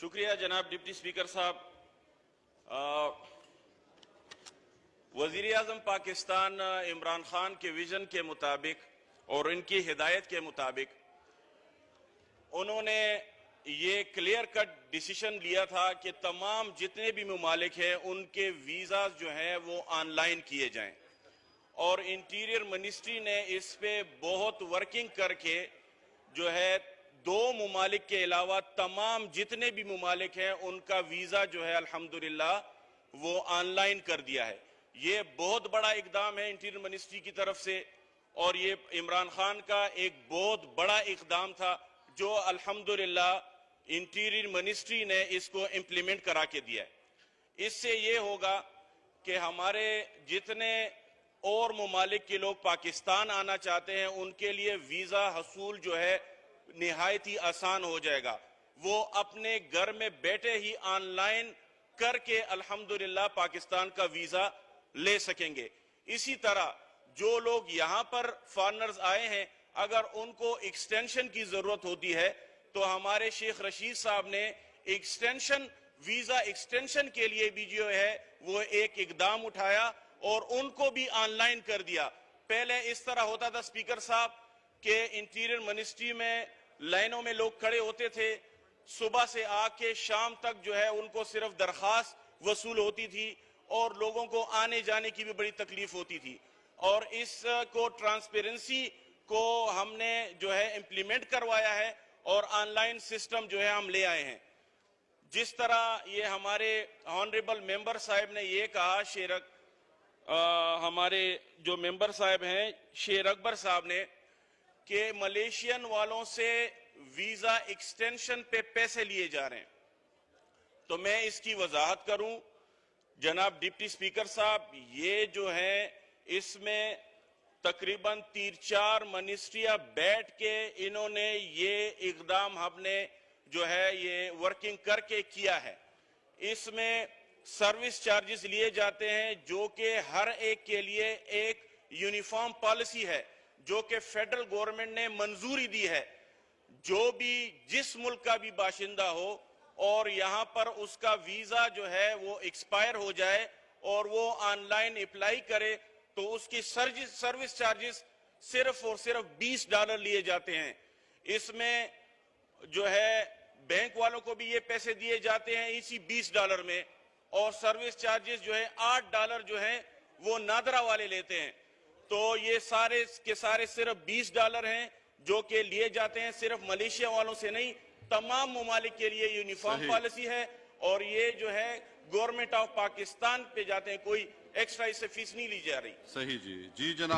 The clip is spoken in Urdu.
شکریہ جناب ڈپٹی اسپیکر صاحب. وزیر اعظم پاکستان عمران خان کے ویژن کے مطابق اور ان کی ہدایت کے مطابق انہوں نے یہ کلیئر کٹ ڈیسیشن لیا تھا کہ تمام جتنے بھی ممالک ہیں ان کے ویزاز جو ہیں وہ آن لائن کیے جائیں، اور انٹیریئر منسٹری نے اس پہ بہت ورکنگ کر کے جو ہے 2 ممالک کے علاوہ تمام جتنے بھی ممالک ہیں ان کا ویزا جو ہے الحمدللہ وہ آن لائن کر دیا ہے. یہ بہت بڑا اقدام ہے انٹیریئر منسٹری کی طرف سے، اور یہ عمران خان کا ایک بہت بڑا اقدام تھا جو الحمدللہ انٹیریئر منسٹری نے اس کو امپلیمنٹ کرا کے دیا ہے. اس سے یہ ہوگا کہ ہمارے جتنے اور ممالک کے لوگ پاکستان آنا چاہتے ہیں ان کے لیے ویزا حصول جو ہے نہایت ہی آسان ہو جائے گا. وہ اپنے گھر میں بیٹھے ہی آن لائن کر کے الحمدللہ پاکستان کا ویزا لے سکیں گے. اسی طرح جو لوگ یہاں پر فارنرز آئے ہیں اگر ان کو ایکسٹینشن کی ضرورت ہوتی ہے تو ہمارے شیخ رشید صاحب نے ویزا ایکسٹینشن کے لیے بھی جو ہے وہ ایک اقدام اٹھایا اور ان کو بھی آن لائن کر دیا. پہلے اس طرح ہوتا تھا اسپیکر صاحب کہ انٹیریئر منسٹری میں لائنوں میں لوگ کھڑے ہوتے تھے، صبح سے آ کے شام تک جو ہے ان کو صرف درخواست وصول ہوتی تھی اور لوگوں کو آنے جانے کی بھی بڑی تکلیف ہوتی تھی. اور اس کو ٹرانسپیرنسی کو ہم نے جو ہے امپلیمنٹ کروایا ہے اور آن لائن سسٹم جو ہے ہم لے آئے ہیں. جس طرح یہ ہمارے آنریبل ممبر صاحب نے یہ کہا، ہمارے جو ممبر صاحب ہیں شیر اکبر صاحب نے، کہ ملیشین والوں سے ویزا ایکسٹینشن پہ پیسے لیے جا رہے ہیں، تو میں اس کی وضاحت کروں جناب ڈپٹی اسپیکر صاحب. یہ جو ہے اس میں تقریباً 3-4 منسٹریاں بیٹھ کے انہوں نے یہ اقدام ہم نے جو ہے یہ ورکنگ کر کے کیا ہے. اس میں سروس چارجز لیے جاتے ہیں جو کہ ہر ایک کے لیے ایک یونیفارم پالیسی ہے جو کہ فیڈرل گورنمنٹ نے منظوری دی ہے. جو بھی جس ملک کا بھی باشندہ ہو اور یہاں پر اس کا ویزا جو ہے وہ ایکسپائر ہو جائے اور وہ آن لائن اپلائی کرے تو اس کی سروس چارجز صرف اور صرف $20 لیے جاتے ہیں. اس میں جو ہے بینک والوں کو بھی یہ پیسے دیے جاتے ہیں اسی $20 میں، اور سروس چارجز جو ہے $8 جو ہیں وہ نادرا والے لیتے ہیں. تو یہ سارے کے سارے صرف $20 ہیں جو کہ لیے جاتے ہیں، صرف ملیشیا والوں سے نہیں تمام ممالک کے لیے یونیفارم پالیسی ہے، اور یہ جو ہے گورنمنٹ آف پاکستان پہ جاتے ہیں، کوئی ایکسٹرا اس سے فیس نہیں لی جا رہی. صحیح جی جناب.